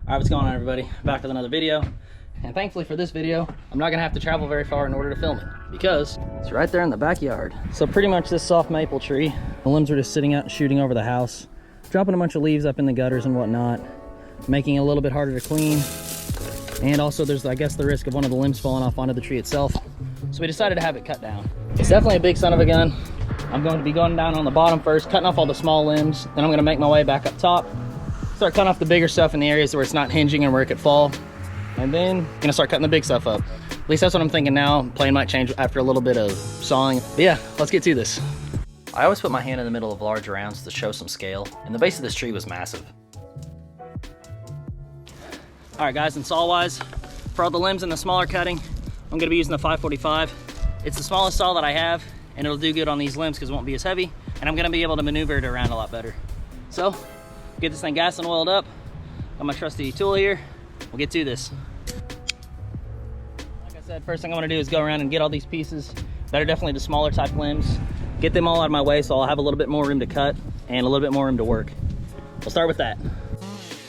Alright, what's going on, everybody? Back with another video. And thankfully for this video, I'm not gonna have to travel very far in order to film it because it's right there in the backyard. So pretty much this soft maple tree, the limbs are just sitting out and shooting over the house, dropping a bunch of leaves up in the gutters and whatnot, making it a little bit harder to clean. And also there's, I guess, the risk of one of the limbs falling off onto the tree itself. So we decided to have it cut down. It's definitely a big son of a gun. I'm going to be going down on the bottom first, cutting off all the small limbs. Then I'm gonna make my way back up top, start cutting off the bigger stuff in the areas where it's not hinging and where it could fall. And then I'm gonna start cutting the big stuff up. At least that's what I'm thinking now. Plan might change after a little bit of sawing. But yeah, let's get to this. I always put my hand in the middle of large rounds to show some scale, and the base of this tree was massive. All right guys, and saw wise, for all the limbs and the smaller cutting, I'm gonna be using the 545. It's the smallest saw that I have, and it'll do good on these limbs because it won't be as heavy, and I'm gonna be able to maneuver it around a lot better. So, get this thing gassed and oiled up. Got my trusty tool here. We'll get to this. Like I said, first thing I'm gonna do is go around and get all these pieces that are definitely the smaller type limbs. Get them all out of my way so I'll have a little bit more room to cut and a little bit more room to work. We'll start with that.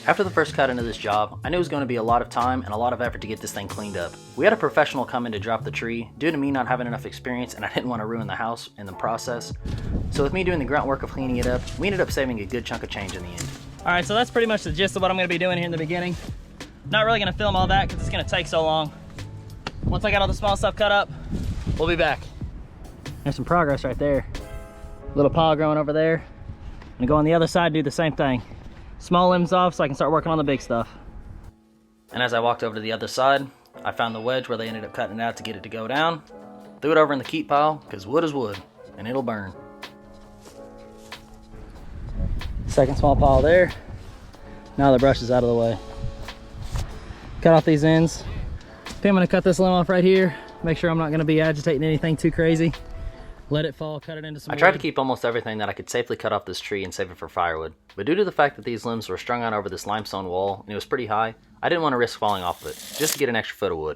After the first cut into this job, I knew it was going to be a lot of time and a lot of effort to get this thing cleaned up. We had a professional come in to drop the tree due to me not having enough experience, and I didn't want to ruin the house in the process. So with me doing the grunt work of cleaning it up, we ended up saving a good chunk of change in the end. Alright, so that's pretty much the gist of what I'm going to be doing here in the beginning. Not really going to film all that because it's going to take so long. Once I got all the small stuff cut up, we'll be back. There's some progress right there. Little pile growing over there. I'm going to go on the other side and do the same thing. Small limbs off so I can start working on the big stuff. And as I walked over to the other side, I found the wedge where they ended up cutting it out to get it to go down. Threw it over in the keep pile because wood is wood and it'll burn. Second small pile there. Now the brush is out of the way. Cut off these ends. Okay, I'm gonna cut this limb off right here. Make sure I'm not gonna be agitating anything too crazy. Let it fall, cut it into some wood. I tried to keep almost everything that I could safely cut off this tree and save it for firewood. But due to the fact that these limbs were strung out over this limestone wall and it was pretty high, I didn't want to risk falling off of it, just to get an extra foot of wood.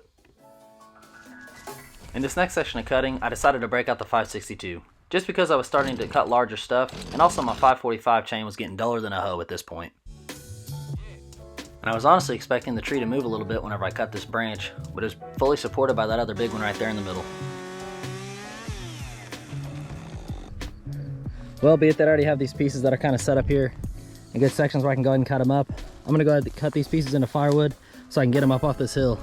In this next section of cutting, I decided to break out the 562. Just because I was starting to cut larger stuff, and also my 545 chain was getting duller than a hoe at this point. And I was honestly expecting the tree to move a little bit whenever I cut this branch, but it was fully supported by that other big one right there in the middle. Well, be it that I already have these pieces that are kind of set up here in good sections where I can go ahead and cut them up. I'm gonna go ahead and cut these pieces into firewood so I can get them up off this hill.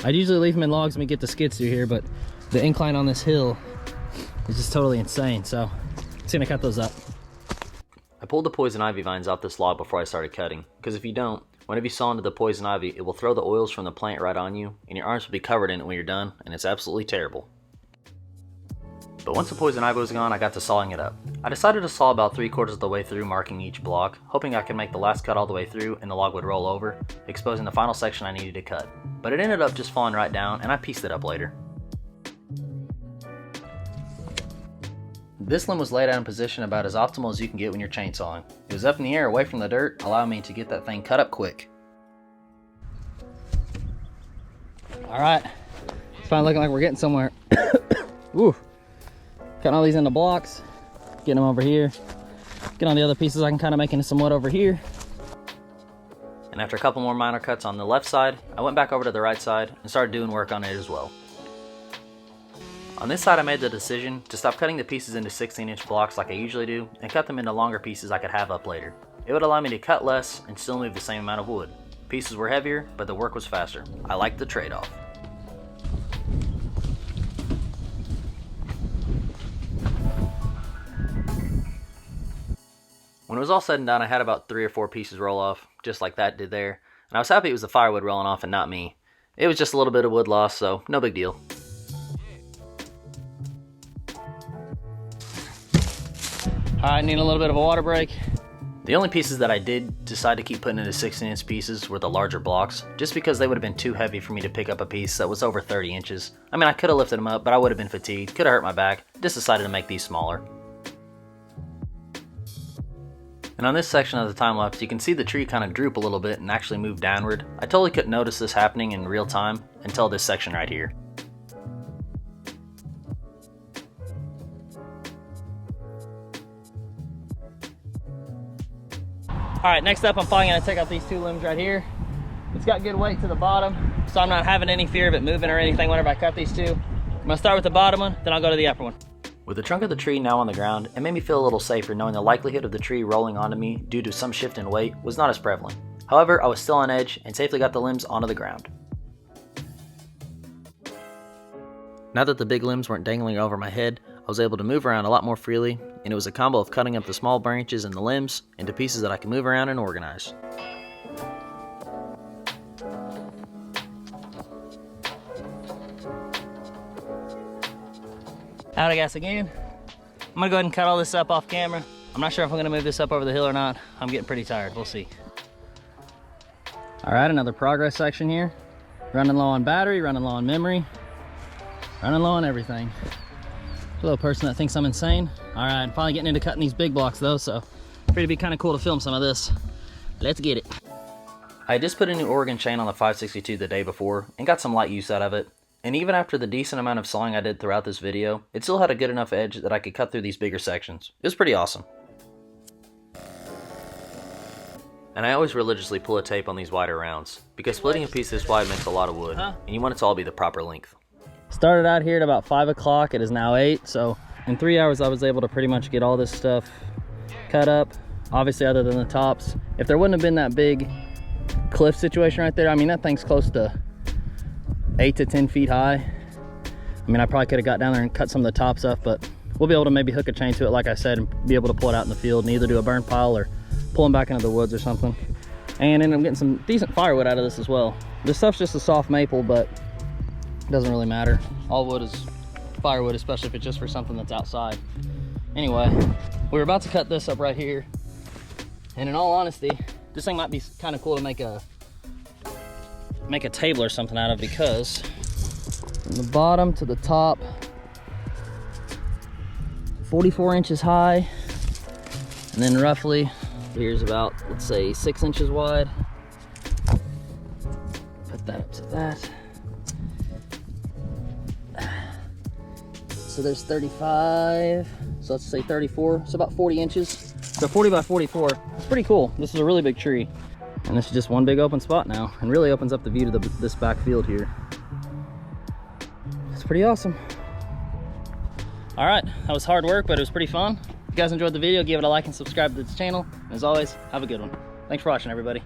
I'd usually leave them in logs when we get the skids through here, but the incline on this hill is just totally insane, so I'm just gonna cut those up. I pulled the poison ivy vines off this log before I started cutting, because if you don't, whenever you saw into the poison ivy, it will throw the oils from the plant right on you, and your arms will be covered in it when you're done, and it's absolutely terrible. But once the poison ivy was gone, I got to sawing it up. I decided to saw about 3/4 of the way through, marking each block, hoping I could make the last cut all the way through and the log would roll over, exposing the final section I needed to cut. But it ended up just falling right down, and I pieced it up later. This limb was laid out in position about as optimal as you can get when you're chainsawing. It was up in the air away from the dirt, allowing me to get that thing cut up quick. Alright, it's finally looking like we're getting somewhere. Ooh. Cutting all these into blocks, getting them over here. Get on the other pieces, I can kind of make into some wood over here. And after a couple more minor cuts on the left side, I went back over to the right side and started doing work on it as well. On this side, I made the decision to stop cutting the pieces into 16-inch blocks like I usually do and cut them into longer pieces I could have up later. It would allow me to cut less and still move the same amount of wood. Pieces were heavier, but the work was faster. I liked the trade-off. When it was all said and done, I had about 3 or 4 pieces roll off, just like that did there, and I was happy it was the firewood rolling off and not me. It was just a little bit of wood loss, so no big deal. Alright, need a little bit of a water break. The only pieces that I did decide to keep putting into 16-inch pieces were the larger blocks, just because they would have been too heavy for me to pick up a piece that was over 30 inches. I mean, I could have lifted them up, but I would have been fatigued, could have hurt my back. Just decided to make these smaller. And on this section of the time lapse, you can see the tree kind of droop a little bit and actually move downward. I totally couldn't notice this happening in real time until this section right here. All right, next up, I'm finally gonna take out these two limbs right here. It's got good weight to the bottom, so I'm not having any fear of it moving or anything whenever I cut these two. I'm gonna start with the bottom one, then I'll go to the upper one. With the trunk of the tree now on the ground, it made me feel a little safer knowing the likelihood of the tree rolling onto me due to some shift in weight was not as prevalent. However, I was still on edge and safely got the limbs onto the ground. Now that the big limbs weren't dangling over my head, I was able to move around a lot more freely, and it was a combo of cutting up the small branches and the limbs into pieces that I can move around and organize. Out of gas again. I'm gonna go ahead and cut all this up off camera. I'm not sure if I'm gonna move this up over the hill or not. I'm getting pretty tired, we'll see. All right, another progress section here. Running low on battery, running low on memory, running low on everything. Hello, person that thinks I'm insane. All right, I'm finally getting into cutting these big blocks though, so figured it'd be kind of cool to film some of this. Let's get it. I just put a new Oregon chain on the 562 the day before and got some light use out of it. And even after the decent amount of sawing I did throughout this video, it still had a good enough edge that I could cut through these bigger sections. It was pretty awesome. And I always religiously pull a tape on these wider rounds, because splitting a piece this wide makes a lot of wood, and you want it to all be the proper length. Started out here at about 5 o'clock, it is now 8, so in 3 hours I was able to pretty much get all this stuff cut up, obviously other than the tops. If there wouldn't have been that big cliff situation right there, I mean that thing's close to 8 to 10 feet high. I mean, I probably could have got down there and cut some of the tops off, but we'll be able to maybe hook a chain to it, like I said, and be able to pull it out in the field and either do a burn pile or pull them back into the woods or something. And then I'm getting some decent firewood out of this as well. This stuff's just a soft maple, but it doesn't really matter. All wood is firewood, especially if it's just for something that's outside. Anyway, we're about to cut this up right here. And in all honesty, this thing might be kind of cool to make a table or something out of, because from the bottom to the top, 44 inches high, and then roughly here's about, let's say, 6 inches wide. Put that up to that. So there's 35, so let's say 34, so about 40 inches. So 40 by 44, it's pretty cool. This is a really big tree. And this is just one big open spot now, and really opens up the view to this back field here. It's pretty awesome. All right, that was hard work, but it was pretty fun. If you guys enjoyed the video, give it a like and subscribe to this channel. And as always, have a good one. Thanks for watching, everybody.